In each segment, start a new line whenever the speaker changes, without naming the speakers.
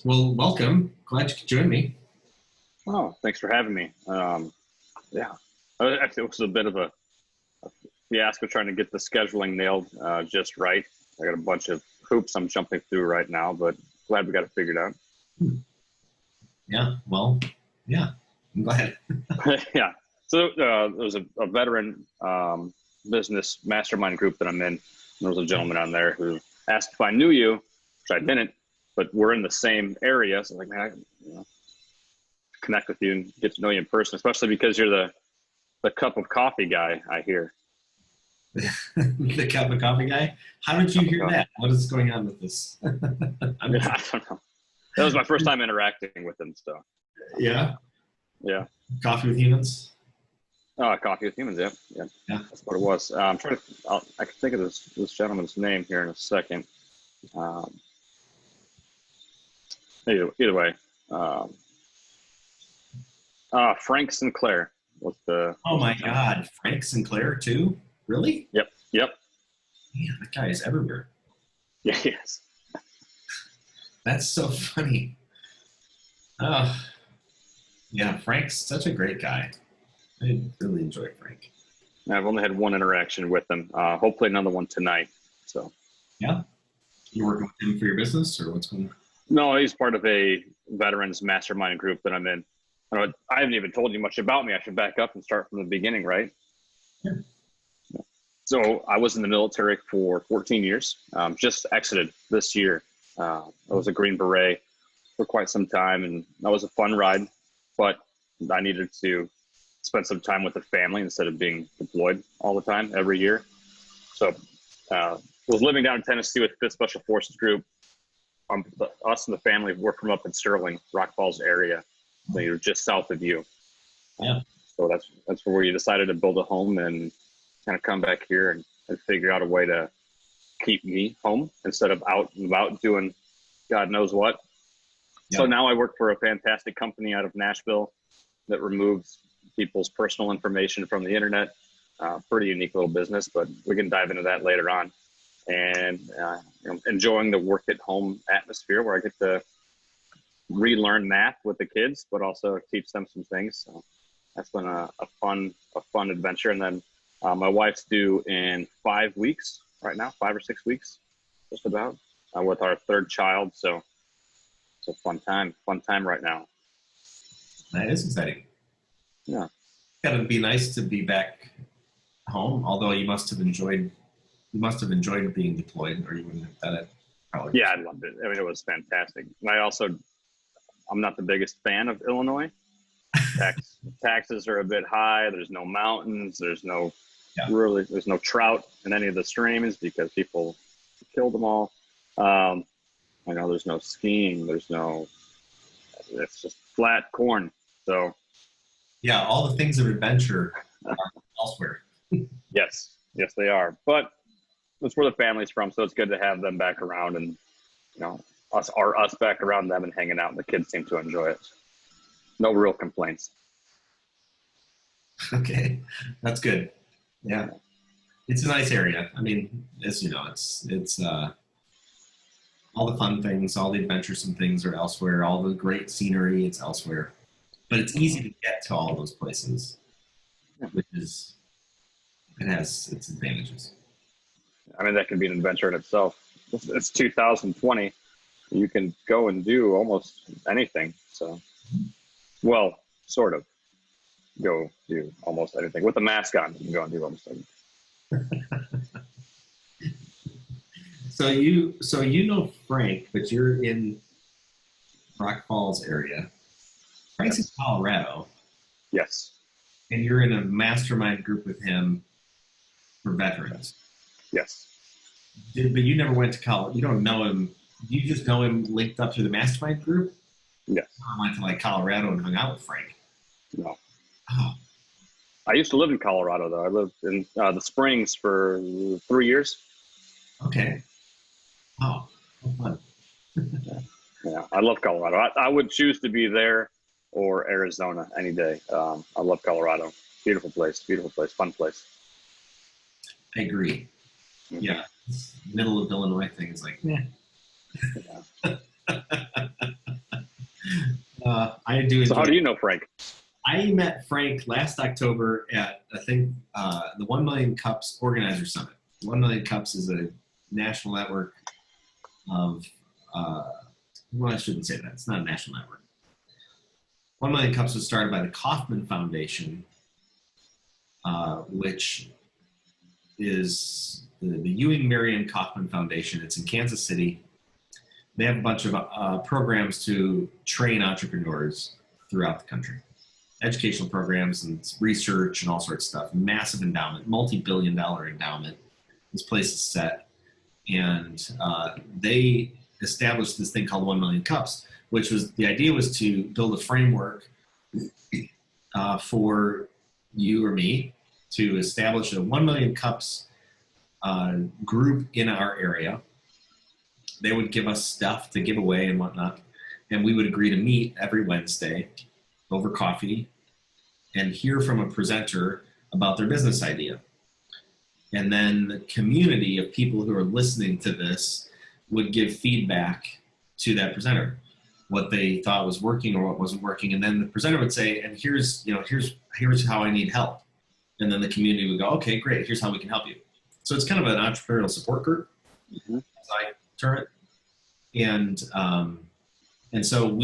Well, welcome. Glad you could join me.
Oh, thanks for having me. Yeah, actually, it was a bit of a fiasco trying to get the scheduling nailed just right. I got a bunch of hoops I'm jumping through right now, but glad we got it figured out.
Yeah, well, yeah, I'm glad.
Yeah. So there was a veteran business mastermind group that I'm in. There was a gentleman on there who asked if I knew you, which I didn't, but we're in the same area. So I'm like, man, connect with you and get to know you in person, especially because you're the cup of coffee guy, I hear.
The cup of coffee guy? How did you hear that? What is going on with this?
Yeah, I don't know. That was my first time interacting with him, so.
Yeah?
Yeah.
Coffee with humans?
Coffee with humans, yeah.
Yeah.
That's what it was. I'm trying to, I can think of this gentleman's name here in a second. Either way. Frank Sinclair was the.
Oh my God, Frank Sinclair too? Really?
Yep.
Man, that guy is everywhere.
Yeah, yes.
That's so funny. Oh, yeah, Frank's such a great guy. I really enjoy Frank.
I've only had one interaction with him. Hopefully another one tonight. So.
Yeah? You working with him for your business or what's going on?
No, he's part of a veterans mastermind group that I'm in. I haven't even told you much about me. I should back up and start from the beginning, right?
Yeah.
So I was in the military for 14 years, just exited this year. I was a Green Beret for quite some time, and that was a fun ride, but I needed to spend some time with the family instead of being deployed all the time every year. So was living down in Tennessee with 5th Special Forces Group. Us and the family were from up in Sterling, Rock Falls area. So you're just south of you.
Yeah.
So that's where we decided to build a home and kind of come back here and figure out a way to keep me home instead of out and about doing God knows what. Yeah. So now I work for a fantastic company out of Nashville that removes people's personal information from the internet. Pretty unique little business, but we can dive into that later on. And enjoying the work at home atmosphere where I get to relearn math with the kids, but also teach them some things. So that's been a fun adventure. And then my wife's due in 5 weeks right now, 5 or 6 weeks, just about, with our 3rd child. So it's a fun time right now.
That is exciting.
Yeah.
It's gotta be nice to be back home, although you must have enjoyed being deployed, or you wouldn't have done it. Probably.
Yeah, I loved it. I mean, it was fantastic. And I'm not the biggest fan of Illinois. Taxes are a bit high. There's no mountains. There's no trout in any of the streams because people killed them all. I know there's no skiing. It's just flat corn. So
yeah, all the things of adventure are elsewhere.
Yes, they are. But that's where the family's from, so it's good to have them back around, and us back around them and hanging out. And the kids seem to enjoy it. No real complaints.
Okay, that's good. Yeah, it's a nice area. I mean, as you know, it's all the fun things, all the adventuresome things are elsewhere. All the great scenery, it's elsewhere. But it's easy to get to all those places, which is it has its advantages.
I mean, that can be an adventure in itself. It's 2020. You can go and do almost anything. So, well, sort of go do almost anything. With a mask on, you can go and do almost anything.
So you know Frank, but you're in Rock Falls area. Frank's in Colorado.
Yes.
And you're in a mastermind group with him for veterans.
Yes.
But you never went to college. You don't know him. You just know him linked up to the mastermind group?
Yes.
I went to Colorado and hung out with Frank.
No.
Oh.
I used to live in Colorado, though. I lived in the Springs for 3 years.
Okay. Oh, fun.
Yeah, I love Colorado. I would choose to be there or Arizona any day. I love Colorado. Beautiful place, fun place.
I agree. Mm-hmm. Yeah, middle of Illinois thing is yeah. I do.
So how do you know Frank?
I met Frank last October at, I think, the 1 Million Cups Organizer Summit. 1 Million Cups is a national network of, well, I shouldn't say that. It's not a national network. 1 Million Cups was started by the Kauffman Foundation, which is the Ewing Marion Kauffman Foundation. It's in Kansas City. They have a bunch of programs to train entrepreneurs throughout the country. Educational programs and research and all sorts of stuff. Massive endowment, multi-billion-dollar endowment. This place is set. And they established this thing called 1 Million Cups, which was, the idea was to build a framework for you or me to establish a 1 Million Cups group in our area. They would give us stuff to give away and whatnot. And we would agree to meet every Wednesday over coffee and hear from a presenter about their business idea. And then the community of people who are listening to this would give feedback to that presenter, what they thought was working or what wasn't working. And then the presenter would say, and here's how I need help. And then the community would go, okay, great, here's how we can help you. So it's kind of an entrepreneurial support group, as I term it. And so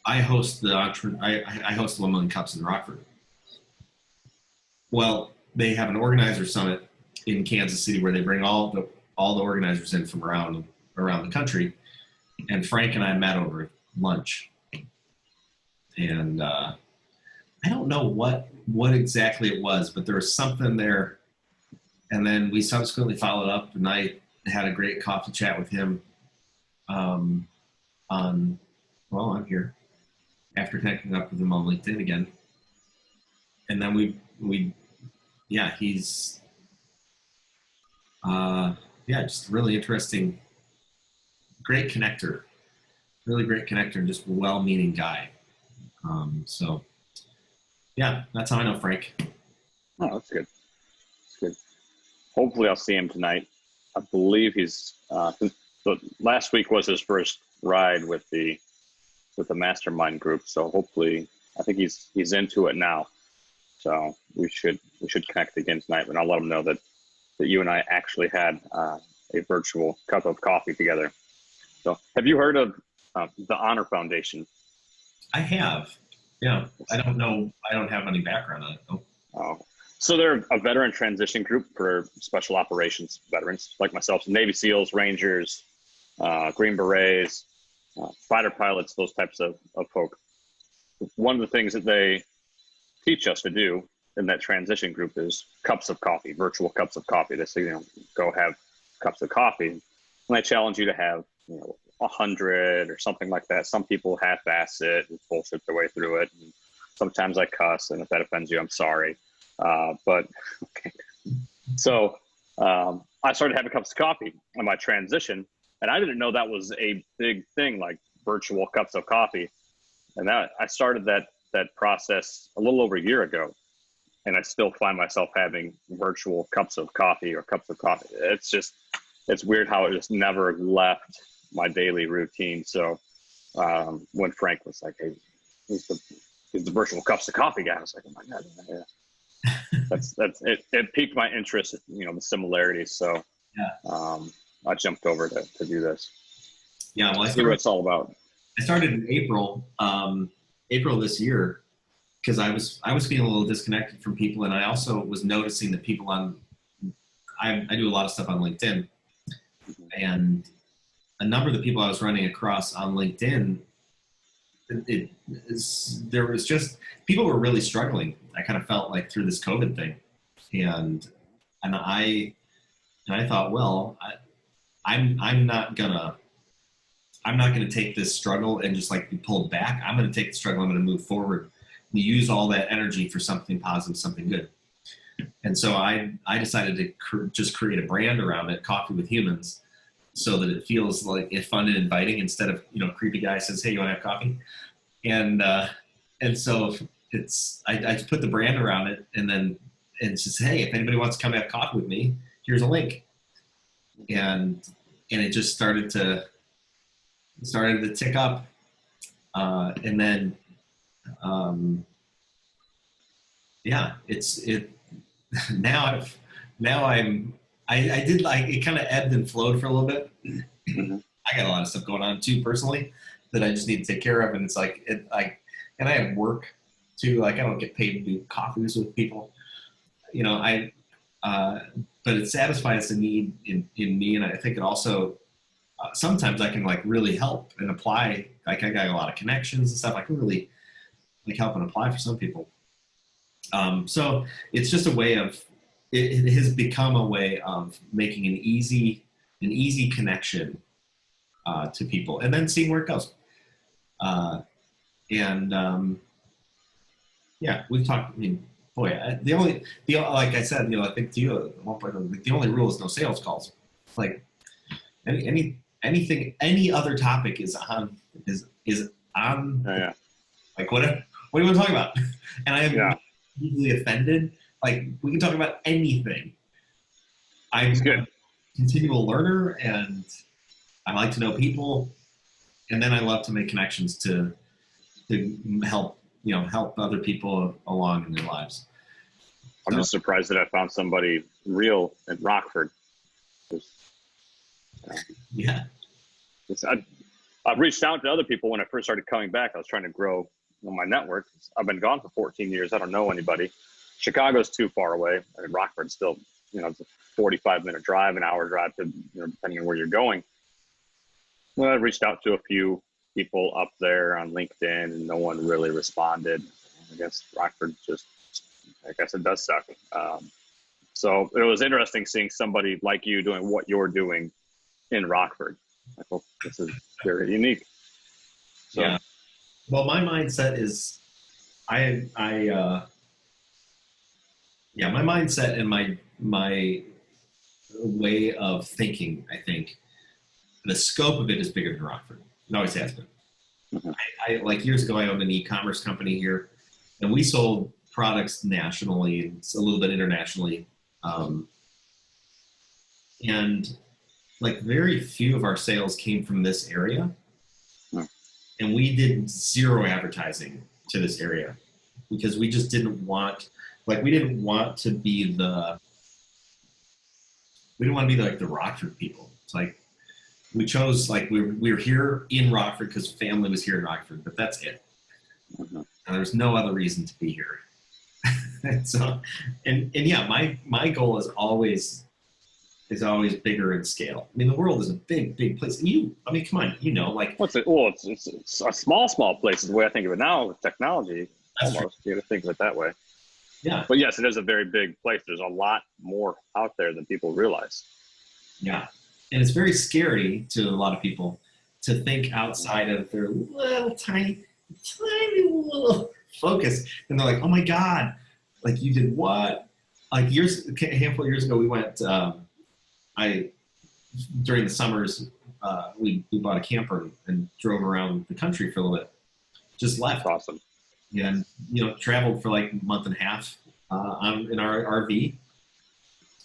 I host I host 1 Million Cups in Rockford. Well, they have an organizer summit in Kansas City where they bring all the organizers in from around the country. And Frank and I met over lunch. And I don't know what exactly it was, but there was something there. And then we subsequently followed up, and I had a great coffee chat with him I'm here after connecting up with him on LinkedIn again. And then he's just really interesting, great connector, really great connector, and just a well-meaning guy. So yeah, that's how I know Frank.
Oh, that's good. That's good. Hopefully I'll see him tonight. I believe he's, last week was his first ride with the mastermind group. So hopefully, I think he's into it now. So we should connect again tonight, and I'll let him know that you and I actually had a virtual cup of coffee together. So have you heard of the Honor Foundation?
I have. Yeah. I don't know. I don't have any background on it though.
Oh. So they're a veteran transition group for special operations veterans like myself, so Navy SEALs, Rangers, Green Berets, fighter pilots, those types of folk. One of the things that they teach us to do in that transition group is cups of coffee, virtual cups of coffee. They say, go have cups of coffee. And I challenge you to have, 100 or something like that. Some people half-ass it and bullshit their way through it. And sometimes I cuss, and if that offends you, I'm sorry. But okay. So I started having cups of coffee on my transition, and I didn't know that was a big thing, like virtual cups of coffee. And that I started that process a little over a year ago, and I still find myself having virtual cups of coffee or cups of coffee. It's weird how it just never left my daily routine. So when Frank was like, "Hey, he's the virtual cups of coffee guy," I was like, "Oh my God, yeah." That's it piqued my interest, the similarities. So yeah. I jumped over to do this.
Yeah, well,
see what it's all about.
I started in April this year, because I was feeling a little disconnected from people, and I also was noticing that people I do a lot of stuff on LinkedIn, and a number of the people I was running across on LinkedIn, there was just, people were really struggling. I kind of felt like through this COVID thing, and I thought, well, I'm not gonna take this struggle and just like be pulled back. I'm gonna take the struggle. I'm gonna move forward and use all that energy for something positive, something good. And so I decided to just create a brand around it, Coffee with Humans, so that it feels like it's fun and inviting instead of, creepy guy says, "Hey, you want to have coffee?" And so I just put the brand around it, and it's just, hey, if anybody wants to come have coffee with me, here's a link. And it just started to tick up, And then, yeah, now I did like, it kind of ebbed and flowed for a little bit.
Mm-hmm.
I got a lot of stuff going on too personally that I just need to take care of. And it's like, and I have work too. Like I don't get paid to do coffees with people, you know, but it satisfies the need in me. And I think it also, sometimes I can like really help and apply. Like I got a lot of connections and stuff. I can really like help and apply for some people. So it's just a way of, it has become a way of making an easy connection to people, and then seeing where it goes. And yeah, we've talked. I mean, boy, like I said, you know, I think to you at one point, like, the only rule is no sales calls. Like any other topic is on.
Oh, yeah.
Like what do you want to talk about? And I am easily offended. Like we can talk about anything. I'm a continual learner, and I like to know people, and then I love to make connections to help other people along in their lives.
I'm just surprised that I found somebody real in Rockford.
Yeah.
I've reached out to other people when I first started coming back. I was trying to grow my network. I've been gone for 14 years. I don't know anybody. Chicago's too far away. I mean, Rockford's still, you know, it's a 45-minute drive, an hour drive, to, you know, depending on where you're going. Well, I reached out to a few people up there on LinkedIn, and no one really responded. I guess Rockford just, I guess it does suck. So it was interesting seeing somebody like you doing what you're doing in Rockford. I hope this is very unique. So.
Yeah. Well, my mindset is, my mindset and my way of thinking, I think, the scope of it is bigger than Rockford. It always has been. Mm-hmm. I like years ago, I owned an e-commerce company here, and we sold products nationally and a little bit internationally. And like very few of our sales came from this area. Mm. And we did zero advertising to this area because we just didn't want, like, we didn't want to be like the Rockford people. It's like, we chose, like, we were here in Rockford because family was here in Rockford, but that's it. Mm-hmm. And there's no other reason to be here. So, and yeah, my goal is always bigger in scale. I mean, the world is a big place. And I mean, come on, you know, like.
It's a small place is the way I think of it now with technology. Almost, you got to think of it that way.
Yeah.
But yes, it is a very big place. There's a lot more out there than people realize.
Yeah. And it's very scary to a lot of people to think outside of their little tiny little focus. And they're like, oh my God, like you did what? Like a handful of years ago, we went, during the summers, we bought a camper and drove around the country for a little bit. Just left.
That's awesome.
And, you know, traveled for like a month and a half in our RV.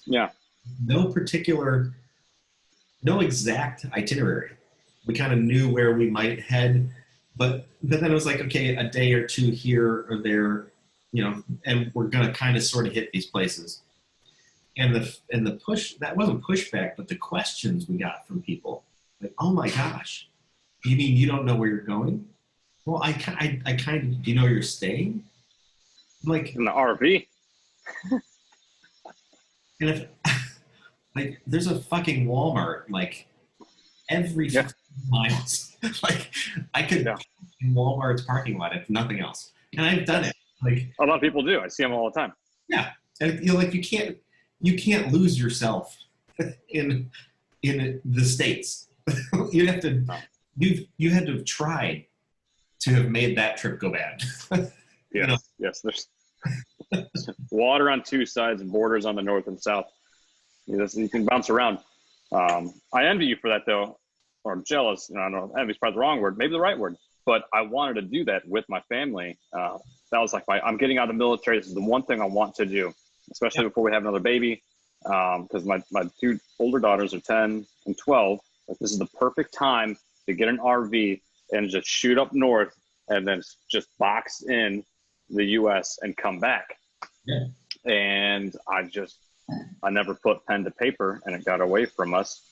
Yeah.
No exact itinerary. We kind of knew where we might head, but then it was like, okay, a day or two here or there, you know, and we're going to kind of sort of hit these places. And the push, that wasn't pushback, but the questions we got from people, like, oh my gosh, you mean you don't know where you're going? Well, I kind of, do you know where you're staying? I'm like,
in the RV.
And if, like, there's a fucking Walmart, like, every 15 miles. Like, I could in Walmart's parking lot if nothing else. And I've done it. Like,
a lot of people do. I see them all the time.
Yeah. And, you know, like, you can't lose yourself in the States. You have to, you had to have tried to have made that trip go bad.
You know? Yes. There's water on two sides and borders on the north and south. You can bounce around. I envy you for that, though, or I'm jealous. I don't know, envy is probably the wrong word, maybe the right word. But I wanted to do that with my family. That was like I'm getting out of the military. This is the one thing I want to do, especially before we have another baby. Because my two older daughters are 10 and 12. Like, this is the perfect time to get an RV and just shoot up north and then just box in the U.S. and come back.
Yeah.
And I never put pen to paper, and it got away from us.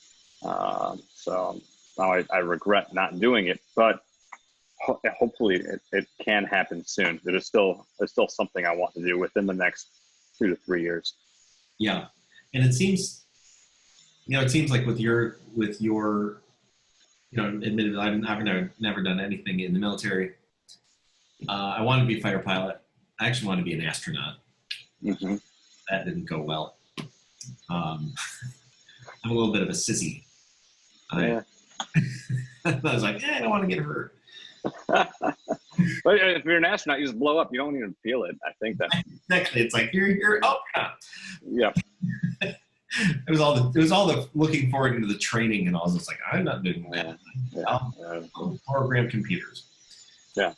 So now I regret not doing it, but hopefully it can happen soon. It's still something I want to do within the next 2 to 3 years.
Yeah. And it seems like with your, admittedly, I've never done anything in the military. I wanted to be a fighter pilot. I actually wanted to be an astronaut.
Mm-hmm.
That didn't go well. I'm a little bit of a sissy.
Yeah.
I was like, I don't want to get hurt.
But if you're an astronaut, you just blow up. You don't even feel it. I think that
Exactly. It's like you're
yeah.
It was all the looking forward into the training, and I was just like, I'm not doing that. I'll program computers.
Yeah.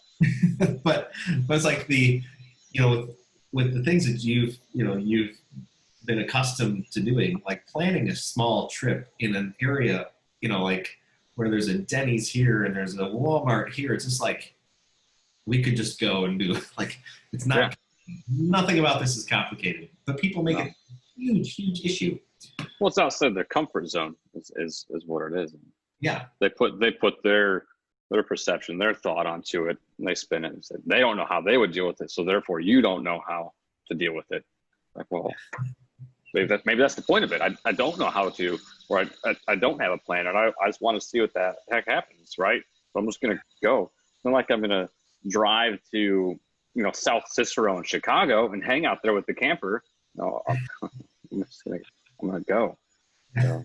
but it's like with the things that you've been accustomed to doing, like planning a small trip in an area, like where there's a Denny's here and there's a Walmart here. It's just like, we could just go and do, like, it's not, nothing about this is complicated, but people make it a huge issue.
Well, it's outside their comfort zone is what it is.
Yeah.
They put their perception, their thought onto it, and they spin it and say they don't know how they would deal with it, so therefore you don't know how to deal with it. Like, well, maybe that's the point of it. I don't know how to, or I don't have a plan, and I just want to see what the heck happens, right? So I'm just gonna go. It's not like I'm gonna drive to South Cicero in Chicago and hang out there with the camper. No, I'm gonna go. So,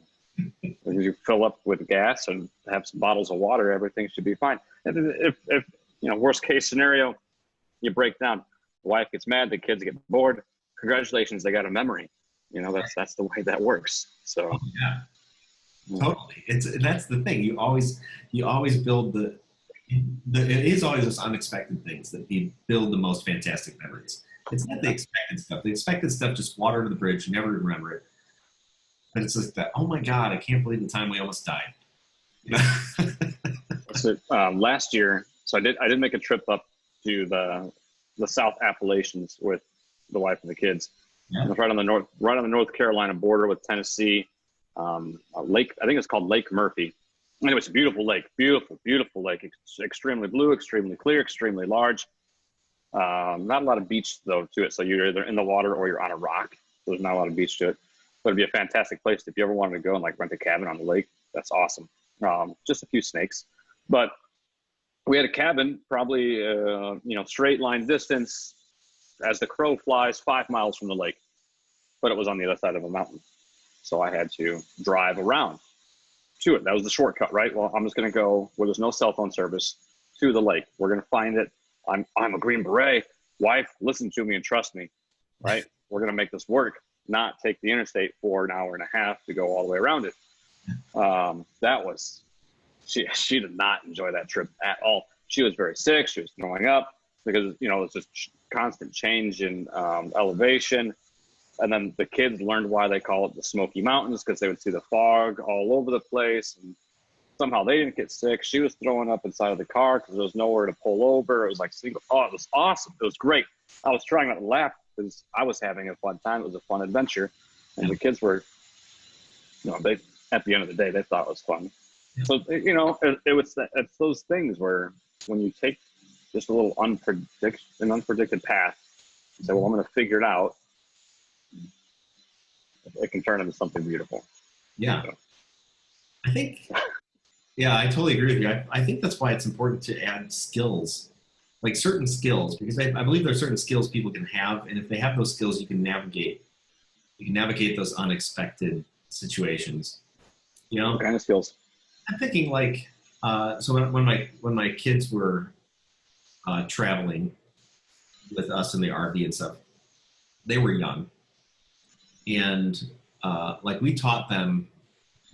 you fill up with gas and have some bottles of water, everything should be fine. And if worst case scenario, you break down, the wife gets mad, the kids get bored. Congratulations, they got a memory. That's the way that works. So
Totally. That's the thing. You always build it is always those unexpected things that build the most fantastic memories. It's not the expected stuff. The expected stuff just water under the bridge. You never remember it. But it's like that. Oh my God! I can't believe the time we almost died.
So, last year, I did make a trip up to the South Appalachians with the wife and the kids. Yeah. Right on the North Carolina border with Tennessee. A lake, I think it's called Lake Murphy. Anyway, it's a beautiful lake, beautiful lake. It's extremely blue, extremely clear, extremely large. Not a lot of beach though to it. So you're either in the water or you're on a rock. So there's not a lot of beach to it. But it'd be a fantastic place if you ever wanted to go and like rent a cabin on the lake. That's awesome. Just a few snakes, but we had a cabin probably straight line distance as the crow flies 5 miles from the lake, but it was on the other side of a mountain. So I had to drive around to it. That was the shortcut, right? Well, I'm just going to go where there's no cell phone service to the lake. We're going to find it. I'm a Green Beret. Wife, listen to me and trust me, right? We're going to make this work, not take the interstate for an hour and a half to go all the way around it. She did not enjoy that trip at all. She was very sick. She was throwing up because, it's just constant change in elevation. And then the kids learned why they call it the Smoky Mountains, because they would see the fog all over the place. And somehow they didn't get sick. She was throwing up inside of the car because there was nowhere to pull over. It was like it was awesome. It was great. I was trying not to laugh because I was having a fun time. It was a fun adventure. And the kids were, they, at the end of the day, they thought it was fun. Yeah. So, it's those things where when you take just a little unpredicted path, you say, well, I'm going to figure it out. It can turn into something beautiful.
Yeah. I think, I totally agree with you. I think that's why it's important to add skills, like certain skills, because I believe there are certain skills people can have. And if they have those skills, you can navigate those unexpected situations.
What kind of skills?
I'm thinking like, so when my kids were traveling with us in the RV and stuff, they were young. And we taught them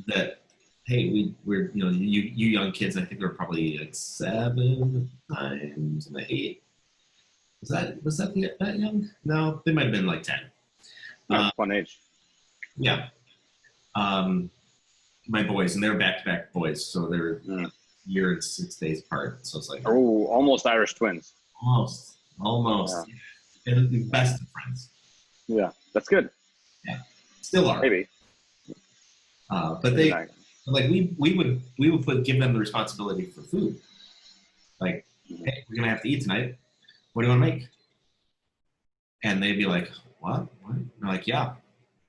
that, hey, we're you young kids. I think they were probably like 7 times and 8. Was that that young? No, they might have been like 10.
Fun age.
Yeah. My boys, and they were back-to-back boys, so they were year and 6 days apart. So it's like,
Oh, almost Irish twins.
almost. And the best of friends.
Yeah, that's good.
Yeah, still are.
Maybe.
But they, like, we would give them the responsibility for food. Like, hey, we're gonna have to eat tonight. What do you want to make? And they'd be like, what? And they're like, yeah,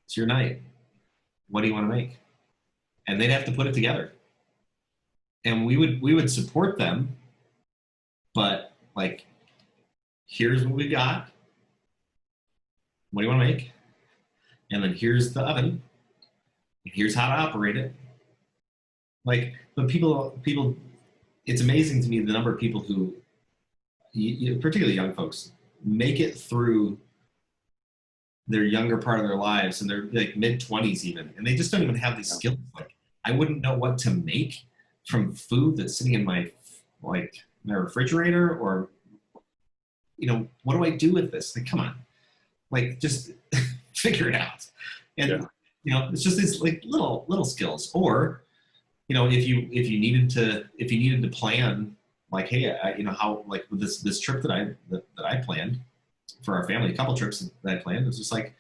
it's your night. What do you want to make? And they'd have to put it together. And we would support them, but like, here's what we got. What do you want to make? And then here's the oven. And here's how to operate it. Like, but people, it's amazing to me the number of people who, particularly young folks, make it through their younger part of their lives, and they're like mid-20s even, and they just don't even have these skills. Like, I wouldn't know what to make from food that's sitting in my refrigerator, or what do I do with this? Like, come on, like, just figure it out. And it's just these like little skills. Or if you needed to plan, like, hey, how, like, with this trip that I planned for our family, a couple trips that I planned, it was just like,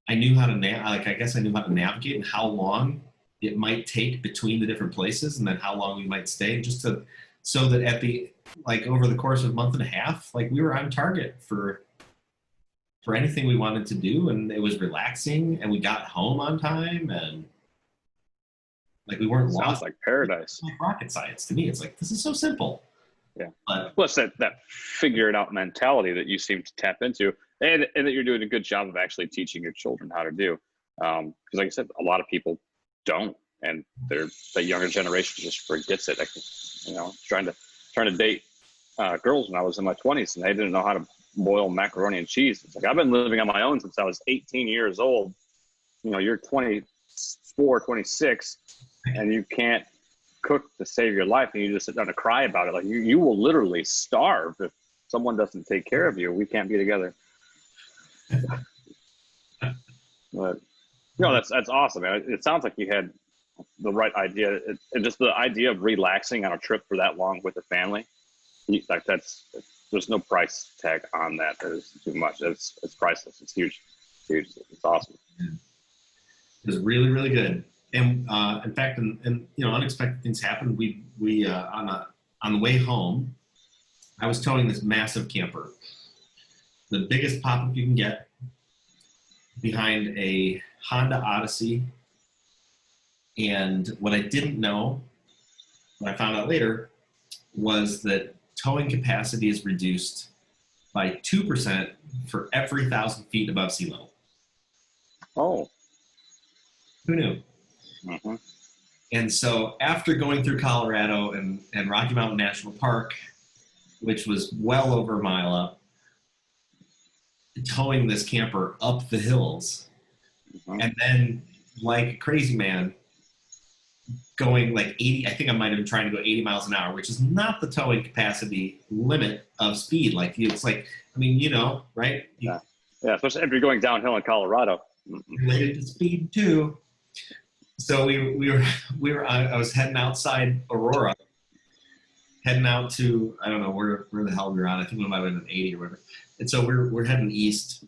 I knew how to I guess I knew how to navigate and how long it might take between the different places, and then how long we might stay, just so that at the, like, over the course of a month and a half, like, we were on target for anything we wanted to do, and it was relaxing, and we got home on time, and like, we weren't lost.
Sounds like paradise.
Like rocket science to me. It's like, this is so simple.
Yeah.
But
plus that figure it out mentality that you seem to tap into, and that you're doing a good job of actually teaching your children how to do. Because like I said, a lot of people don't, and the younger generation just forgets it. Like, trying to date girls when I was in my 20s, and they didn't know how to boil macaroni and cheese. It's like, I've been living on my own since I was 18 years old. You're 24, 26, and you can't cook to save your life, and you just sit down to cry about it. Like, you will literally starve if someone doesn't take care of you. We can't be together. But that's awesome, man. It sounds like you had the right idea, and just the idea of relaxing on a trip for that long with the family. Like, there's no price tag on that. There's too much. It's priceless. It's huge. It's awesome.
It was really, really good. And in fact, and unexpected things happened. We on the way home, I was towing this massive camper, the biggest pop-up you can get, behind a Honda Odyssey. And what I didn't know, what I found out later, was that towing capacity is reduced by 2% for every 1,000 feet above sea level.
Oh.
Who knew?
Mm-hmm.
And so after going through Colorado and Rocky Mountain National Park, which was well over a mile up, towing this camper up the hills, and then, like a crazy man, going like 80, I think I might have been trying to go 80 miles an hour, which is not the towing capacity limit of speed. Like, it's like, I mean, right?
Yeah, especially if you're going downhill in Colorado.
Related to speed too. So we were I was heading outside Aurora, heading out to, I don't know where the hell we were on. I think we might have been an 80 or whatever. And so we're heading east,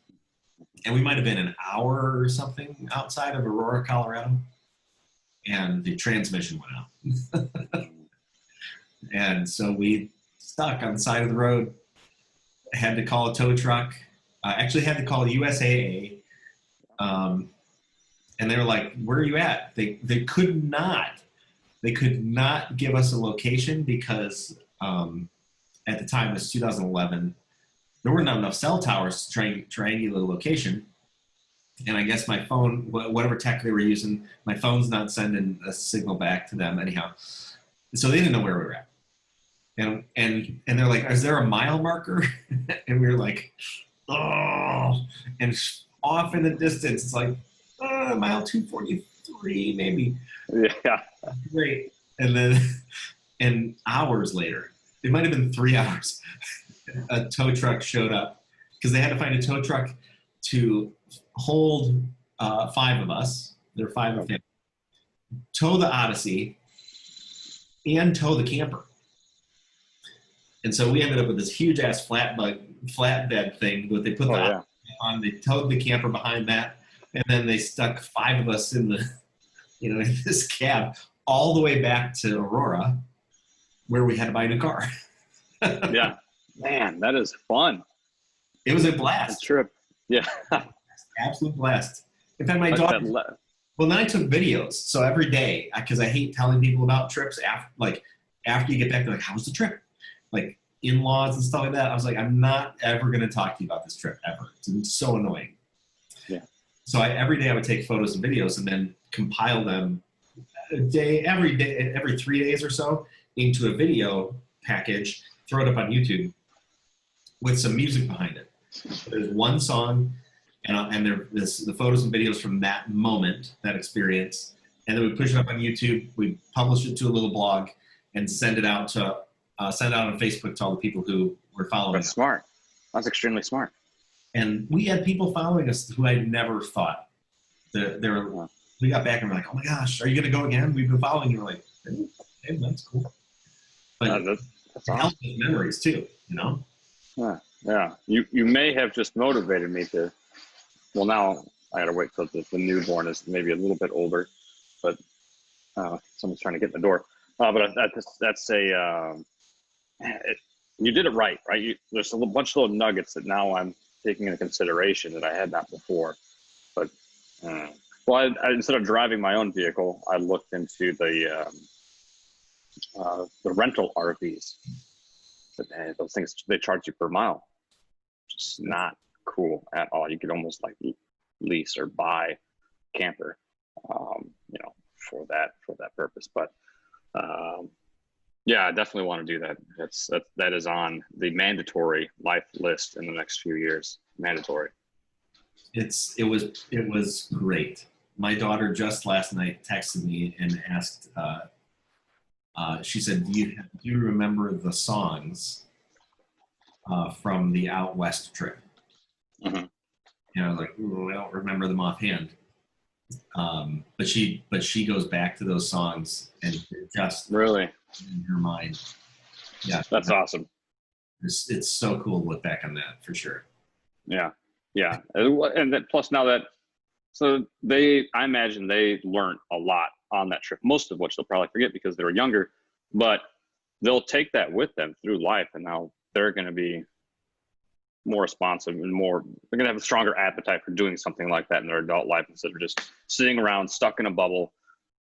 and we might have been an hour or something outside of Aurora, Colorado, and the transmission went out. And so we stuck on the side of the road, had to call a tow truck, actually had to call USAA. And they were like, where are you at? They could not give us a location because at the time, it was 2011, there weren't enough cell towers to triangulate a location. And I guess my phone, whatever tech they were using, my phone's not sending a signal back to them anyhow. So they didn't know where we were at. And they're like, is there a mile marker? And we were like, oh, and off in the distance, it's like, mile 243, maybe.
Yeah.
Great. And then, hours later, it might have been 3 hours, a tow truck showed up, because they had to find a tow truck to hold 5 of us. There were 5 of them. Tow the Odyssey and tow the camper. And so we ended up with this huge ass flatbed thing that they put on. They towed the camper behind that, and then they stuck 5 of us in the, in this cab all the way back to Aurora, where we had to buy a new car.
Yeah, man, that is fun.
It was a blast.
A trip. Yeah,
absolute blast. In fact, my daughter. Well, then I took videos. So every day, because I hate telling people about trips after you get back, they're like, "How was the trip?" Like in-laws and stuff like that. I was like, I'm not ever going to talk to you about this trip ever. It's so annoying.
Yeah.
So every day I would take photos and videos and then compile them every 3 days or so into a video package, throw it up on YouTube with some music behind it. So there's one song and there's the photos and videos from that moment, that experience. And then we push it up on YouTube. We publish it to a little blog and send it out on Facebook to all the people who were following us.
That's smart. That's extremely smart.
And we had people following us who I never thought. We got back and we're like, oh my gosh, are you going to go again? We've been following you. We're like, hey, that's cool. But
that's
it helps with memories too,
Yeah. You may have just motivated me to, well, now I got to wait till the newborn is maybe a little bit older, but someone's trying to get in the door. But that's you did it right? There's a bunch of little nuggets that now I'm taking into consideration that I had not before. But I instead of driving my own vehicle, I looked into the rental RVs. But those things, they charge you per mile. Just not cool at all. You could almost like lease or buy camper, for that purpose. But yeah, I definitely want to do that. That is on the mandatory life list in the next few years. Mandatory. It was great. My daughter just last night texted me and asked. She said, "Do you remember the songs from the out west trip?" Mm-hmm.
And I was like, "I don't remember them offhand." But she goes back to those songs and just
really
in her mind. Yeah,
that's awesome.
It's so cool to look back on that for sure.
Yeah, and then plus now that, so I imagine they learned a lot on that trip, most of which they'll probably forget because they were younger, but they'll take that with them through life, and now they're going to be more responsive and they're going to have a stronger appetite for doing something like that in their adult life instead of just sitting around stuck in a bubble,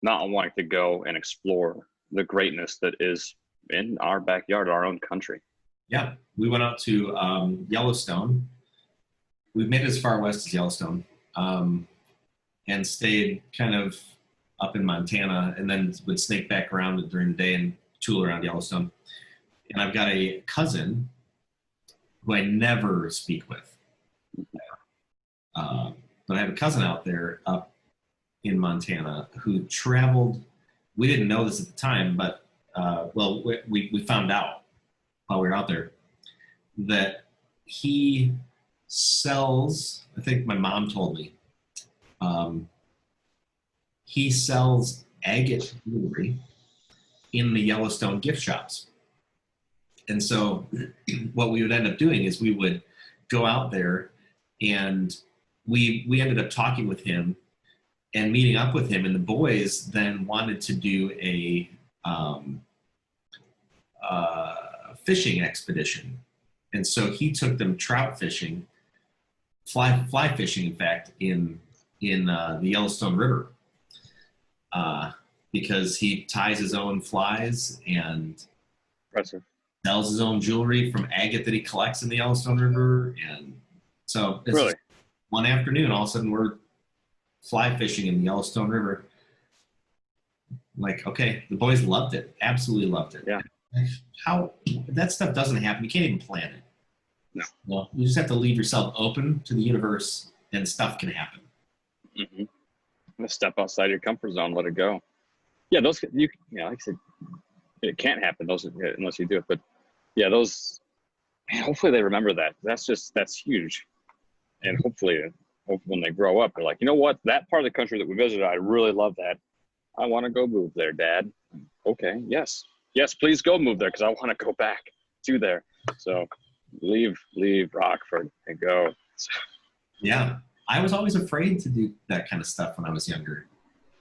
not wanting to go and explore the greatness that is in our backyard, our own country.
Yeah, we went out to Yellowstone. We've made it as far west as Yellowstone, and stayed kind of up in Montana, and then would snake back around during the day and tool around Yellowstone. And I've got a cousin who I never speak with. But I have a cousin out there up in Montana who traveled. We didn't know this at the time, but we found out while we were out there that he sells, I think my mom told me, he sells agate jewelry in the Yellowstone gift shops. And so what we would end up doing is we would go out there, and we ended up talking with him and meeting up with him, and the boys then wanted to do a fishing expedition. And so he took them trout fishing, fly fishing, in fact, in the Yellowstone River, because he ties his own flies and
Impressive.
Sells his own jewelry from agate that he collects in the Yellowstone River. And so it's
really
one afternoon, all of a sudden we're fly fishing in the Yellowstone River. Like, okay, the boys loved it, absolutely loved it.
Yeah.
How that stuff doesn't happen. You can't even plan it.
No.
Well, you just have to leave yourself open to the universe, and stuff can happen.
Mm-hmm. Step outside your comfort zone, let it go. Yeah, those like I said, it can't happen unless you do it. But yeah, hopefully they remember that. That's huge. And hopefully when they grow up, they're like, you know what, that part of the country that we visited, I really love that. I want to go move there, Dad. Okay, yes, please go move there because I want to go back to there. So leave Rockford and go.
Yeah, I was always afraid to do that kind of stuff when I was younger.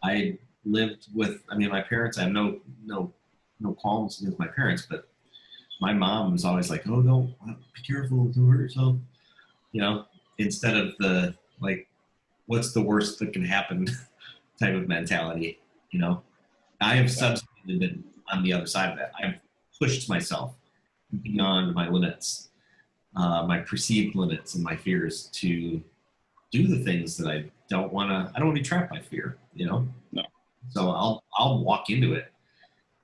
I lived with, I mean, my parents. I have no qualms with my parents, but my mom was always like, "Oh, don't be careful, don't hurt yourself." You know, instead of the like, "What's the worst that can happen?" type of mentality. You know, I have subsequently been on the other side of that. I've pushed myself beyond my limits, my perceived limits, and my fears to do the things that I don't want to. I don't want to be trapped by fear. You know.
No.
So I'll walk into it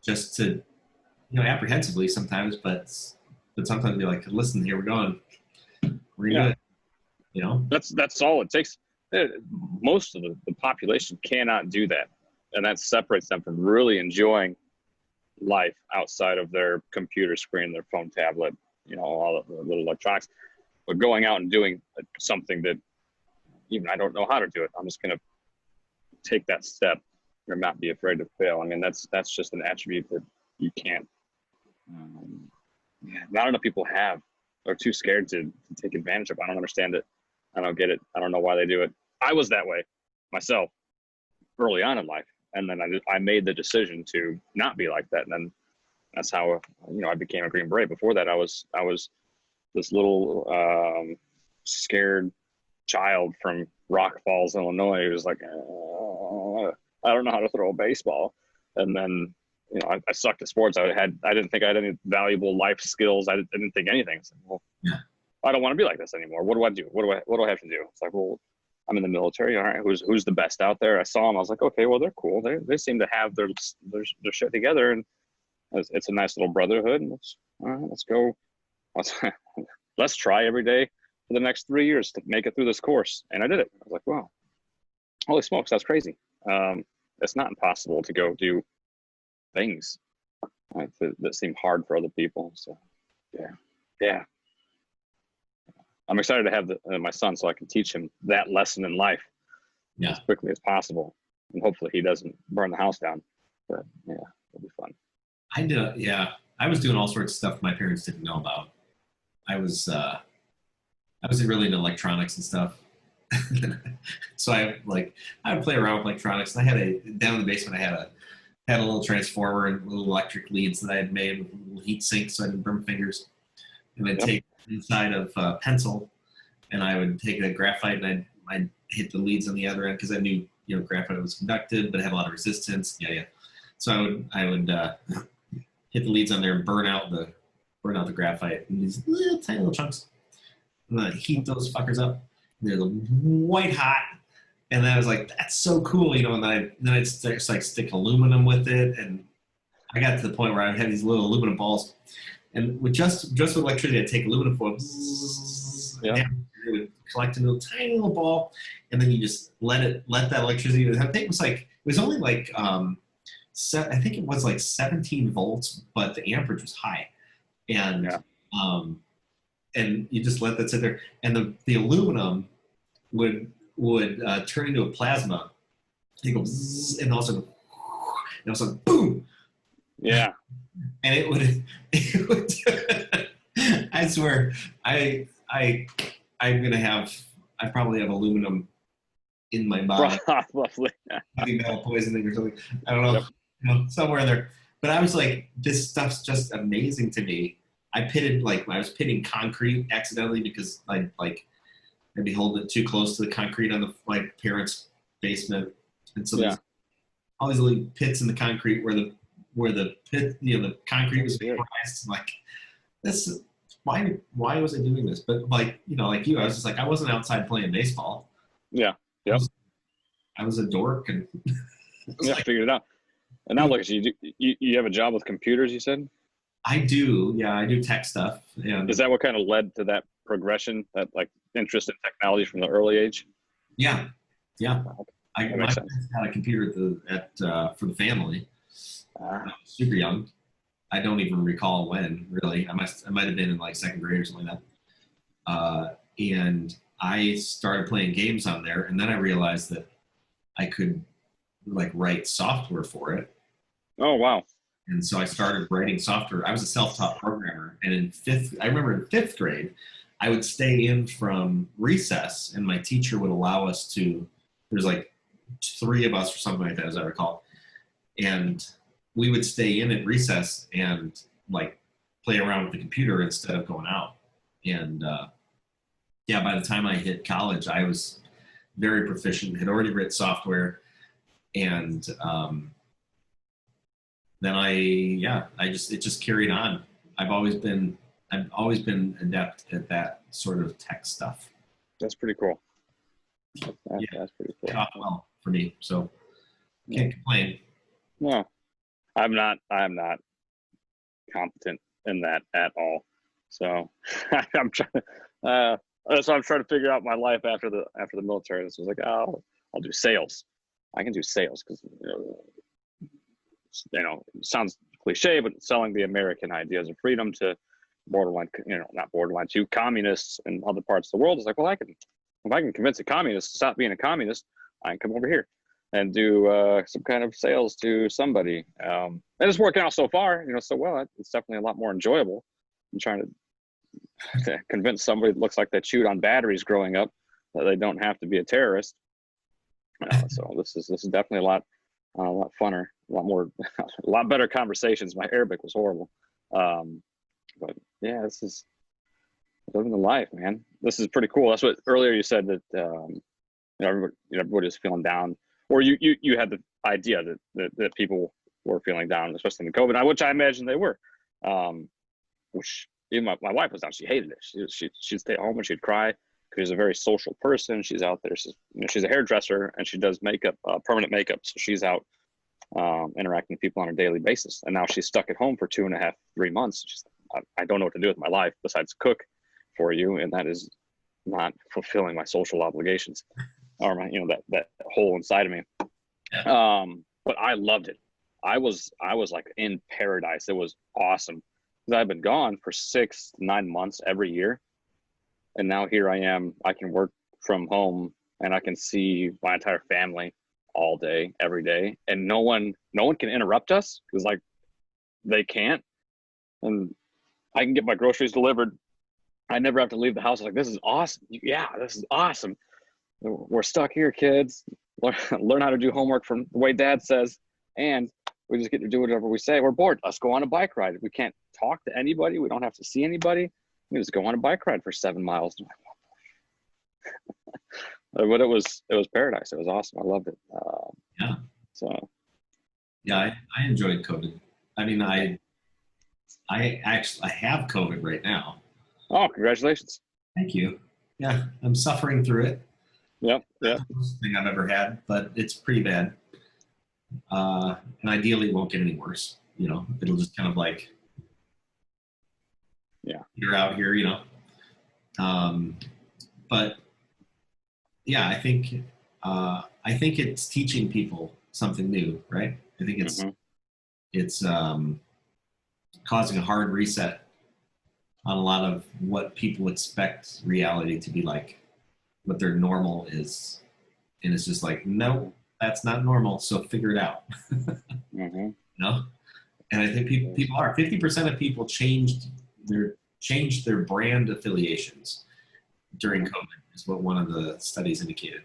just to, apprehensively sometimes, but sometimes be like, listen, here we're going. We're gonna do it. You know.
That's all it takes. Most of the population cannot do that, and that separates them from really enjoying life outside of their computer screen, their phone, tablet, all of the little electronics. But going out and doing something that even I don't know how to do it, I'm just going to take that step or not be afraid to fail. I mean, that's just an attribute that you can't. Not enough people have. They're too scared to take advantage of. I don't understand it. I don't get it. I don't know why they do it. I was that way myself early on in life. And then I made the decision to not be like that. And then that's how, I became a Green Beret. Before that, I was this little scared child from Rock Falls, Illinois, who was like, I don't know how to throw a baseball. And then, I sucked at sports. I didn't think I had any valuable life skills. I didn't think anything. It's like, well, yeah. I don't want to be like this anymore. What do I do? What do I have to do? It's like, well, I'm in the military. All right, who's the best out there? I saw them. I was like, okay, well, they're cool. They seem to have their shit together, and it's a nice little brotherhood. And let's go. Let's try every day for the next 3 years to make it through this course. And I did it. I was like, wow, holy smokes, that's crazy. It's not impossible to go do things that seem hard for other people. So, yeah. I'm excited to have my son so I can teach him that lesson in life as quickly as possible. And hopefully he doesn't burn the house down. But yeah, it'll be fun.
I was doing all sorts of stuff my parents didn't know about. I was really into electronics and stuff. So I would play around with electronics. And I had down in the basement, I had a little transformer and little electric leads that I had made with little heat sinks so I didn't burn fingers. And I'd take inside of a pencil, and I would take a graphite and I'd hit the leads on the other end because I knew graphite was conductive but it had a lot of resistance. So I would hit the leads on there and burn out the graphite in these little tiny little chunks, and then I'd heat those fuckers up. And they're white hot, and then I was like, that's so cool, and then I'd stick aluminum with it, and I got to the point where I had these little aluminum balls. And with just with electricity, I'd take aluminum foil, it would collect into a tiny little ball, and then you just let that electricity. I think it was only I think it was like 17 volts, but the amperage was high, and and you just let that sit there, and the aluminum would turn into a plasma. You go, and also boom.
Yeah.
And it would I swear, I probably have aluminum in my body.
Probably.
Metal poisoning or something. I don't know. Yep. Somewhere in there. But I was like, this stuff's just amazing to me. I was pitting concrete accidentally because I'd be holding it too close to the concrete on my parents' basement. And so all these little pits in the concrete where the pit, the concrete was vaporized. Like, this, why was I doing this? But like you, I was just like, I wasn't outside playing baseball.
Yeah. Yep.
I was a dork and
figured it out. And now look at you. You have a job with computers, you said?
I do. Yeah, I do tech stuff. And
is that what kind of led to that progression, that interest in technology from the early age?
Yeah. My parents had a computer for the family. Super young. I don't even recall when, really. I might have been in second grade or something like that. And I started playing games on there, and then I realized that I could like write software for it.
Oh, wow.
And so I started writing software. I was a self-taught programmer, and I remember in fifth grade, I would stay in from recess, and my teacher would allow us to. There's like three of us or something like that, as I recall, and we would stay in at recess and like play around with the computer instead of going out. And yeah, by the time I hit college, I was very proficient. Had already written software, and then it just carried on. I've always been adept at that sort of tech stuff.
That's pretty cool.
Yeah,
That's pretty cool.
It off well for me, so can't complain.
No, I'm not competent in that at all. So I'm trying. So I'm trying to figure out my life after the military. This was like, oh, I'll do sales. I can do sales because it sounds cliche, but selling the American ideas of freedom to borderline, not borderline, to communists in other parts of the world. It's like, well, if I can convince a communist to stop being a communist, I can come over here and do some kind of sales to somebody. And it's working out so far, so well. It's definitely a lot more enjoyable than trying to convince somebody that looks like they chewed on batteries growing up that they don't have to be a terrorist. So this is definitely a lot funner, a lot more, a lot better conversations. My Arabic was horrible, but yeah, this is living the life, man. This is pretty cool. That's what earlier you said that everybody was feeling down, or you had the idea that people were feeling down, especially in the COVID, which I imagine they were. Which even my wife was down. She hated it. She'd stay home and she'd cry because she's a very social person. She's out there. She's a hairdresser and she does makeup, permanent makeup. So she's out interacting with people on a daily basis. And now she's stuck at home for 2.5, 3 months. She's like, I don't know what to do with my life besides cook for you, and that is not fulfilling my social obligations, or my that hole inside of me.
Yeah.
But I loved it. I was like in paradise. It was awesome because I've been gone for 6 to 9 months every year, and now here I am. I can work from home and I can see my entire family all day, every day, and no one can interrupt us because like they can't, and I can get my groceries delivered. I never have to leave the house. I was like, this is awesome. Yeah, this is awesome. We're stuck here, kids. Learn how to do homework from the way Dad says, and we just get to do whatever we say. We're bored. Let's go on a bike ride. We can't talk to anybody. We don't have to see anybody. We just go on a bike ride for 7 miles. But it was paradise. It was awesome. I loved it.
Yeah.
So.
Yeah, I enjoyed COVID. I mean, I have COVID right now.
Oh, congratulations.
Thank you. Yeah, I'm suffering through it.
Yep.
That's the worst thing I've ever had, but it's pretty bad. And ideally, it won't get any worse. It'll just kind of like, you're out here, But yeah, I think it's teaching people something new, right? I think it's causing a hard reset on a lot of what people expect reality to be like, what their normal is. And it's just like, no, that's not normal. So figure it out. And I think people are 50% of people changed their brand affiliations during COVID is what one of the studies indicated.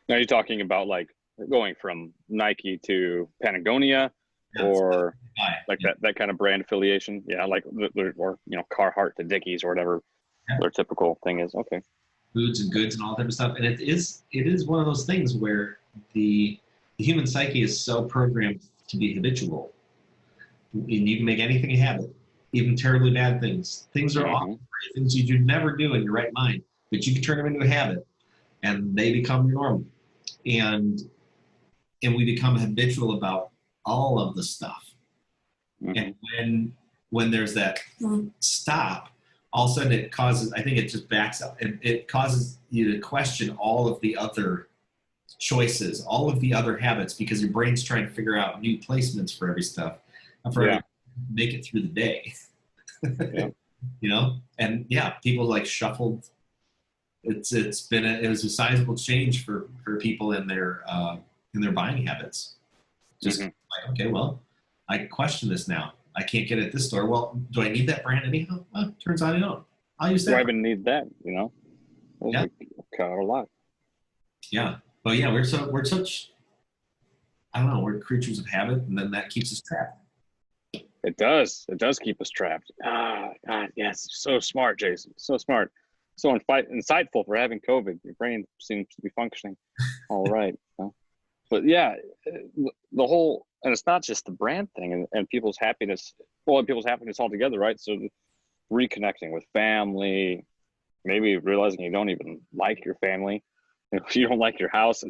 Now you're talking about like going from Nike to Patagonia, or like that kind of brand affiliation. Yeah, like or Carhartt to Dickies or whatever their typical thing is. Okay.
Foods and goods and all that type of stuff. And it is one of those things where the human psyche is so programmed to be habitual. And you can make anything a habit, even terribly bad things. Things are awful, things you'd never do in your right mind, but you can turn them into a habit and they become your normal. And we become habitual about all of the stuff. And when there's that stop, all of a sudden it causes, I think it just backs up. It causes you to question all of the other choices, all of the other habits, because your brain's trying to figure out new placements for every stuff, to make it through the day. And people like shuffled. It was a sizable change for people in their buying habits. Just like, okay, well, I question this now. I can't get it at this store. Well, do I need that brand anyhow? Well, turns out I don't. I'll use that.
Do I even need that? Those
Yeah.
cut out a lot.
Yeah. But yeah, we're such, I don't know, we're creatures of habit, and then that keeps us trapped.
It does. It does keep us trapped. Ah, God, yes. So smart, Jason. So smart. So insightful for having COVID. Your brain seems to be functioning all right. But yeah, the whole, and it's not just the brand thing and people's happiness, and people's happiness altogether, right? So reconnecting with family, maybe realizing you don't even like your family, if you don't like your house.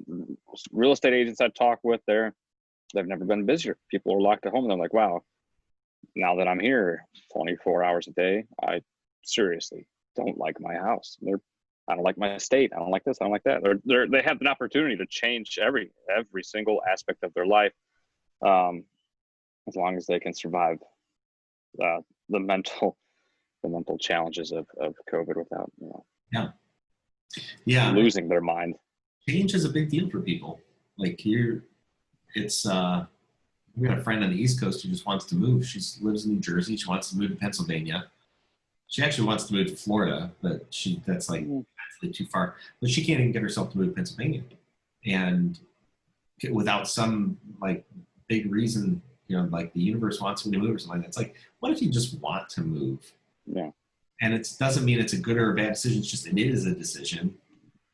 Real estate agents I talk with, they've never been busier. People are locked at home and they're like, wow, now that I'm here 24 hours a day, I seriously don't like my house. I don't like my state. I don't like this. I don't like that. They have an opportunity to change every single aspect of their life, as long as they can survive the mental challenges of COVID without losing their mind.
Change is a big deal for people. Like we got a friend on the East Coast who just wants to move. She lives in New Jersey. She wants to move to Pennsylvania. She actually wants to move to Florida, but that's like actually too far. But she can't even get herself to move to Pennsylvania, and without some like big reason, like the universe wants me to move or something like that. It's like, what if you just want to move?
Yeah.
And it doesn't mean it's a good or a bad decision. It's just it is a decision.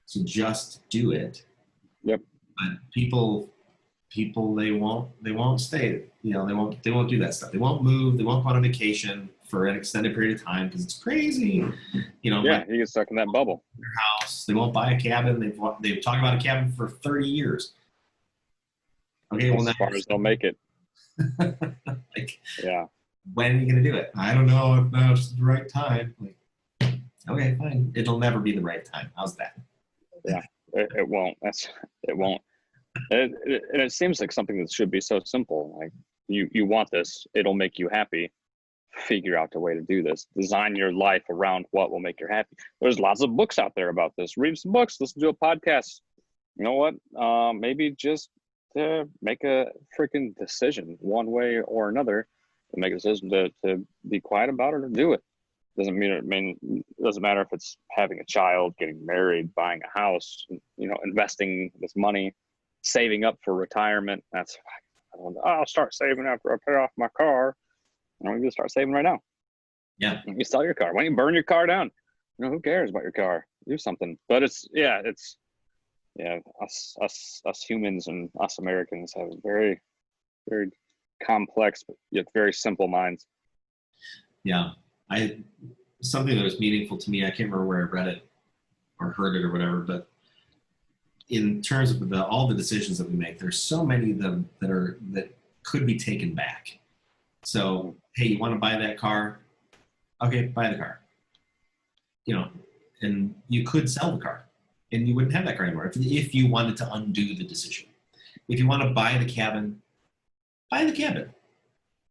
So just do it.
Yep.
But people they won't stay. They won't do that stuff. They won't move. They won't go on a vacation for an extended period of time because it's crazy.
Yeah, you get stuck in that bubble.
Their house. They won't buy a cabin. They've talked about a cabin for 30 years. Okay, well,
as far as they'll make it.
Like,
yeah.
When are you gonna do it? I don't know if now's the right time. Like, okay, fine. It'll never be the right time. How's that?
Yeah, it won't. It won't. And it seems like something that should be so simple. Like you want this, it'll make you happy. Figure out a way to do this. Design your life around what will make you happy. There's lots of books out there about this. Read some books. Listen to a podcast. You know what? Maybe just to make a freaking decision one way or another. To make a decision to be quiet about it or do it. Doesn't matter if it's having a child, getting married, buying a house, investing this money, saving up for retirement. I'll start saving after I pay off my car. You just start saving right now.
Yeah.
You sell your car. Why don't you burn your car down? Who cares about your car? Do something. But us humans and us Americans have very, very complex but yet very simple minds.
Yeah. Something that was meaningful to me, I can't remember where I read it or heard it or whatever, but in terms of all the decisions that we make, there's so many of them that could be taken back. So, hey, you want to buy that car? Okay, buy the car. And you could sell the car and you wouldn't have that car anymore if you wanted to undo the decision. If you want to buy the cabin, buy the cabin.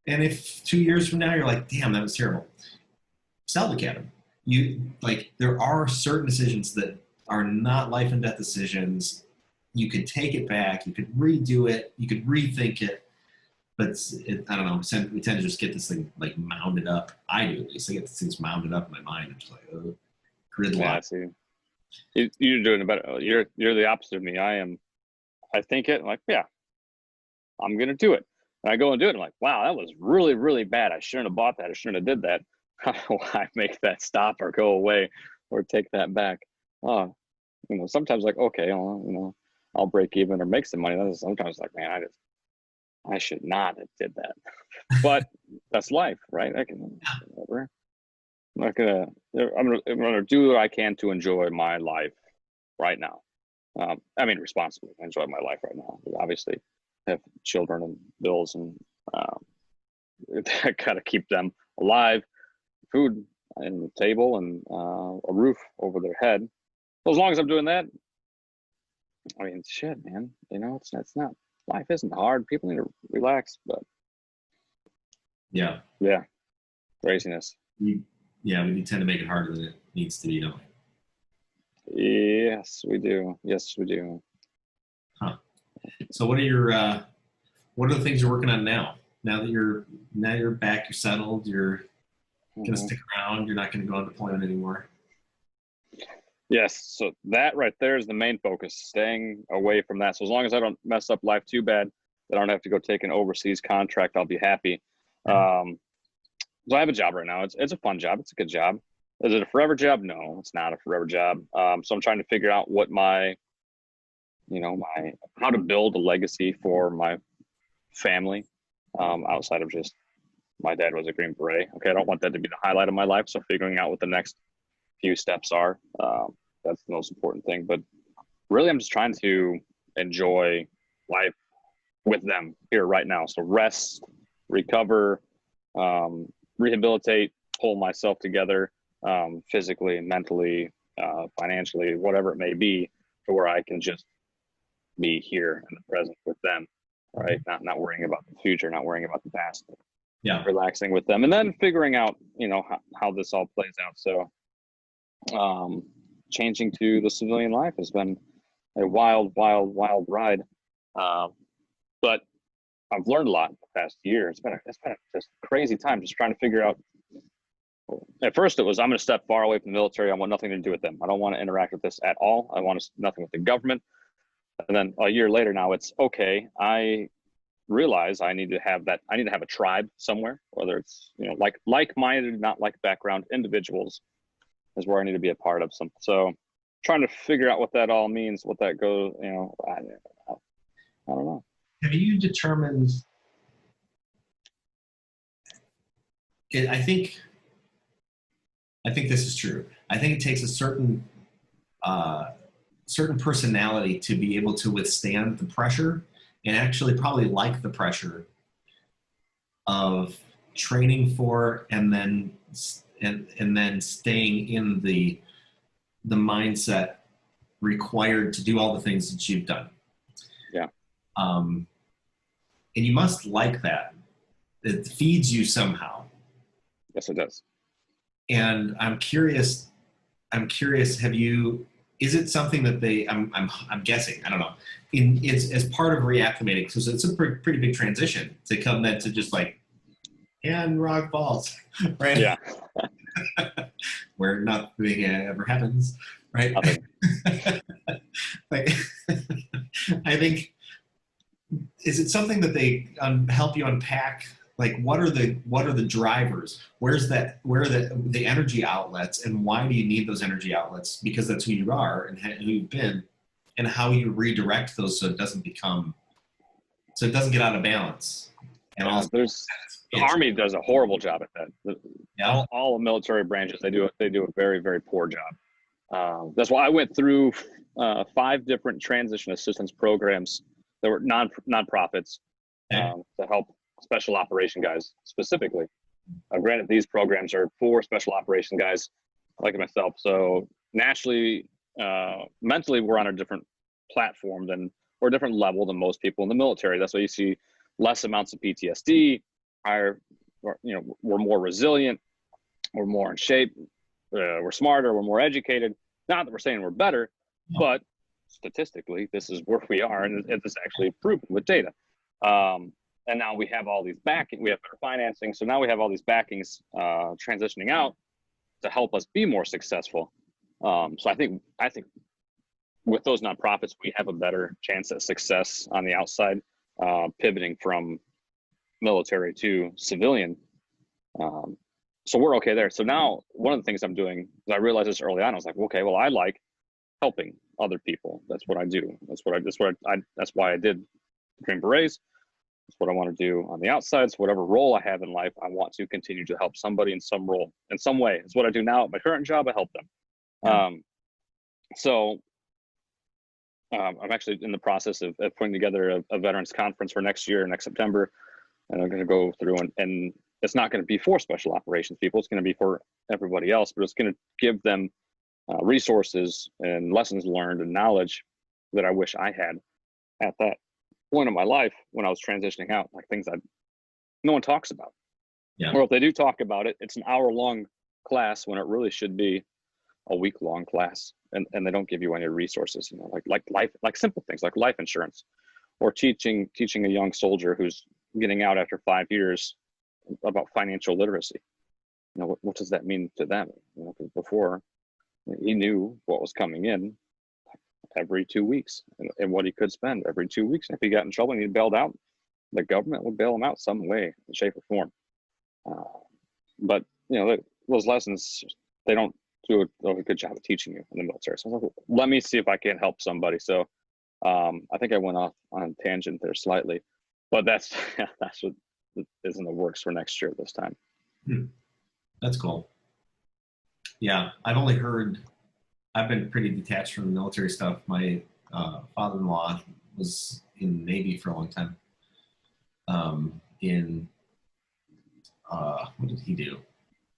And if 2 years from now you're like, damn, that was terrible, sell the cabin. There are certain decisions that are not life and death decisions. You could take it back. You could redo it. You could rethink it. But I don't know. We tend to just get this thing like mounded up. I do, at least. I get these things mounded up in my mind. I'm just like, oh, gridlock.
Yeah, I see. You're doing it better. You're the opposite of me. I think it, like, yeah, I'm gonna do it. And I go and do it. I'm like, wow, that was really, really bad. I shouldn't have bought that. I shouldn't have did that. How do I make that stop or go away or take that back? Sometimes like, okay, I'll break even or make some money. That's sometimes like, man, I should not have did that. But that's life, right? I'm gonna do what I can to enjoy my life right now. Responsibly enjoy my life right now. Obviously, have children and bills, and I gotta keep them alive, food on the table, and a roof over their head. So as long as I'm doing that, shit, man. It's not. Life isn't hard. People need to relax, but
yeah,
craziness.
We tend to make it harder than it needs to be, don't we?
Yes, we do.
Huh. So what are your what are the things you're working on now? Now you're back, you're settled, you're gonna
Mhm.
stick around, you're not gonna go on deployment anymore.
Yes, so that right there is the main focus, staying away from that. So as long as I don't mess up life too bad, that I don't have to go take an overseas contract, I'll be happy.
Okay.
So I have a job right now. It's a fun job. It's a good job. Is it a forever job? No, it's not a forever job. So I'm trying to figure out what my how to build a legacy for my family, outside of just my dad was a Green Beret. Okay, I don't want that to be the highlight of my life. So figuring out what the next few steps are, that's the most important thing. But really, I'm just trying to enjoy life with them here right now. So rest, recover, rehabilitate, pull myself together, physically, mentally, financially, whatever it may be, to where I can just be here in the present with them, right? Not worrying about the future, not worrying about the past,
Yeah.
relaxing with them, and then figuring out, how this all plays out. So, changing to the civilian life has been a wild, wild, wild ride, but I've learned a lot the past year. It's been just a crazy time, just trying to figure out. At first, it was I'm going to step far away from the military. I want nothing to do with them. I don't want to interact with this at all. I want nothing with the government. And then a year later, now it's okay. I realize I need to have that. I need to have a tribe somewhere, whether it's like-minded, not like background individuals, is where I need to be a part of something. So, trying to figure out what that all means, what that goes. I don't know.
Have you determined? I think this is true. I think it takes a certain personality to be able to withstand the pressure and actually probably like the pressure of training for and then staying in the mindset required to do all the things that you've done.
Yeah.
And you must like that. It feeds you somehow.
Yes, it does.
And I'm curious, is it something that I'm guessing, I don't know, it's as part of reacclimating, because it's a pretty big transition to come then to just like, and rock balls, right?
Yeah.
Where nothing ever happens, right?
Nothing.
Like, I think, is it something that they help you unpack? Like, what are the drivers? Where are the energy outlets, and why do you need those energy outlets? Because that's who you are and who you've been, and how you redirect those so it doesn't get out of balance. And
Yeah,
also,
the Army does a horrible job at that.
yeah,
All military branches, they do a very, very poor job. That's why I went through 5 different transition assistance programs that were nonprofits,
okay,
to help special operation guys specifically. Granted, these programs are for special operation guys like myself. So naturally, mentally, we're on a different platform or a different level than most people in the military. That's why you see less amounts of PTSD, higher, we're more resilient, we're more in shape, we're smarter, we're more educated. Not that we're saying we're better, but statistically, this is where we are, and it's actually proven with data. And now we have all these backing, we have better financing, so now we have all these backings transitioning out to help us be more successful. So I think with those nonprofits, we have a better chance at success on the outside, pivoting from military to civilian. So we're okay there. So now one of the things I'm doing is I realized this early on. I was like, okay, well, I like helping other people. That's what I do. That's why I did Green Berets. That's what I want to do on the outside. So whatever role I have in life, I want to continue to help somebody in some role, in some way. It's what I do now at my current job. I help them.
Yeah.
I'm actually in the process of putting together a veterans conference for next September. And I'm going to go through and it's not going to be for special operations people. It's going to be for everybody else, but it's going to give them resources and lessons learned and knowledge that I wish I had at that point in my life when I was transitioning out, like things that no one talks about.
Yeah.
Or if they do talk about it, it's an hour-long class when it really should be a week-long class, and they don't give you any resources, like life, like simple things like life insurance, or teaching a young soldier who's getting out after 5 years about financial literacy. What does that mean to them? 'Cause before, he knew what was coming in every 2 weeks and what he could spend every 2 weeks. And if he got in trouble and he bailed out, the government would bail him out some way, shape, or form. But those lessons, they don't do a good job of teaching you in the military. So I was like, let me see if I can help somebody. So I think I went off on a tangent there slightly, but that's what is in the works for next year this time.
That's cool. Yeah, I've been pretty detached from the military stuff. My father-in-law was in the Navy for a long time. What did he do?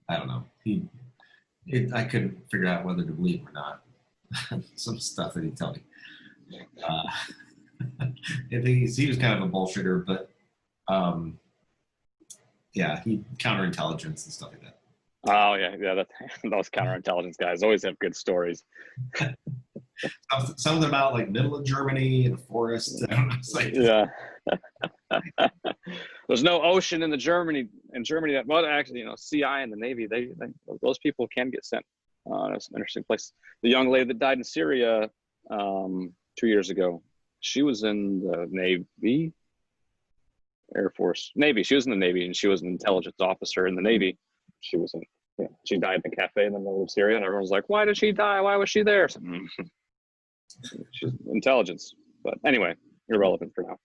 I don't know. I couldn't figure out whether to believe him or not. Some stuff that he'd tell me. He was kind of a bullshitter, but yeah, he counterintelligence and stuff like that.
Oh yeah. Those counterintelligence guys always have good stories.
Something about like middle of Germany in a forest. I don't know. It's like,
yeah. There's no ocean in Germany. That, well, actually, CI and the Navy, they those people can get sent. That's an interesting place. The young lady that died in Syria 2 years ago, she was in the Navy, Air Force, Navy. She was in the Navy, and she was an intelligence officer in the Navy. She was she died in a cafe in the middle of Syria, and everyone was like, "Why did she die? Why was she there?" She's intelligence, but anyway, irrelevant for now.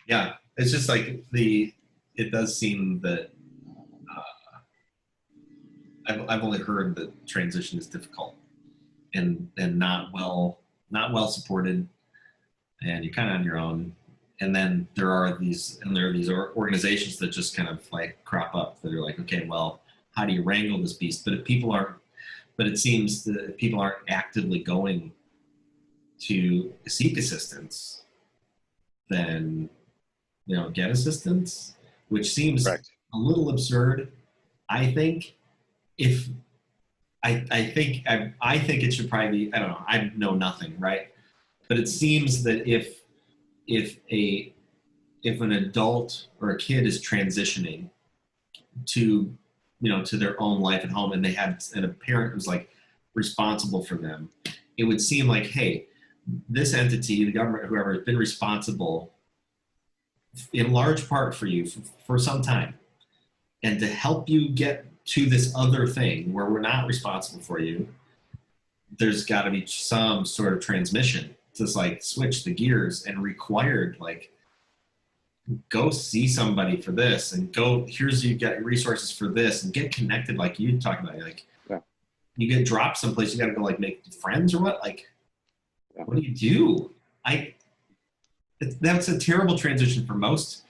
Yeah, it's just like it does seem that I've only heard that transition is difficult and not well supported, and you're kind of on your own. And then there are these organizations that just kind of like crop up that are like, okay, well, how do you wrangle this beast? But it seems that people aren't actively going to seek assistance, then get assistance, which seems
Correct.
a little absurd. I think I think it should probably be, I don't know, I know nothing, right? But it seems that if an adult or a kid is transitioning to their own life at home, and they had a parent who's like responsible for them, it would seem like, hey, this entity, the government, whoever, has been responsible in large part for you for some time, and to help you get to this other thing where we're not responsible for you, there's got to be some sort of transmission to like switch the gears, and required, like, go see somebody for this, and you get resources for this, and get connected, like you talked about, like,
yeah.
You get dropped someplace, you got to go like make friends or what, like, yeah. What do you do? That's a terrible transition for most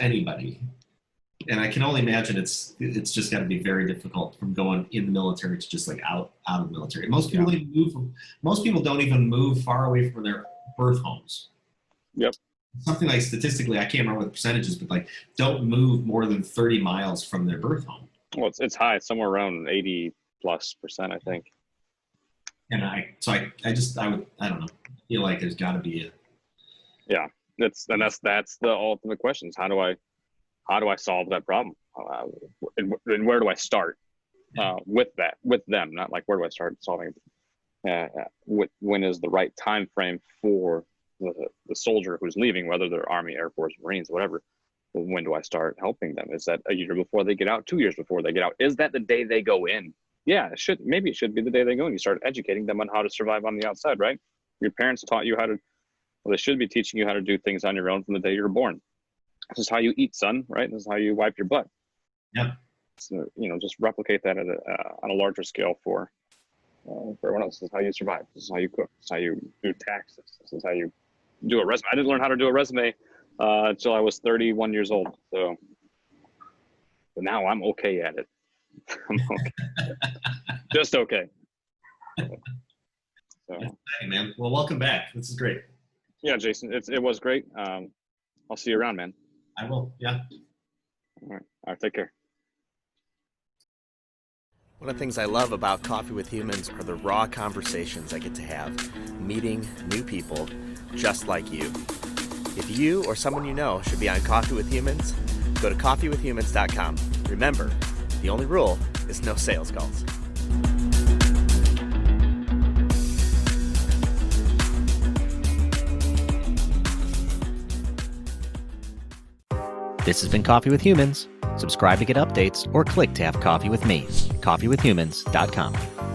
anybody, and I can only imagine it's just got to be very difficult from going in the military to just like out of the military. Most people don't even move far away from their birth homes.
Yep.
Something like, statistically, I can't remember the percentages, but like, don't move more than 30 miles from their birth home.
Well, it's high, somewhere around 80+%, I think.
And I don't know, feel like there's got to be a.
Yeah, that's the ultimate question: is how do I solve that problem, and where do I start with them? Not like, where do I start solving it? When is the right time frame for the soldier who's leaving, whether they're Army, Air Force, Marines, whatever? When do I start helping them? Is that a year before they get out, 2 years before they get out? Is that the day they go in? Yeah, maybe it should be the day they go in. You start educating them on how to survive on the outside, right? Your parents taught you they should be teaching you how to do things on your own from the day you were born. This is how you eat, son, right? This is how you wipe your butt.
Yeah.
So, just replicate that on a larger scale for everyone else. This is how you survive. This is how you cook. This is how you do taxes. This is how you do a resume. I didn't learn how to do a resume until I was 31 years old. So, but now I'm okay at it. I'm okay. Just okay. So.
Hey, man. Well, welcome back. This is great.
Yeah, Jason, it was great. I'll see you around, man.
I will. Yeah.
All right. Take care.
One of the things I love about Coffee with Humans are the raw conversations I get to have, meeting new people just like you. If you or someone you know should be on Coffee with Humans, go to coffeewithhumans.com. Remember, the only rule is no sales calls.
This has been Coffee with Humans. Subscribe to get updates or click to have coffee with me. coffeewithhumans.com.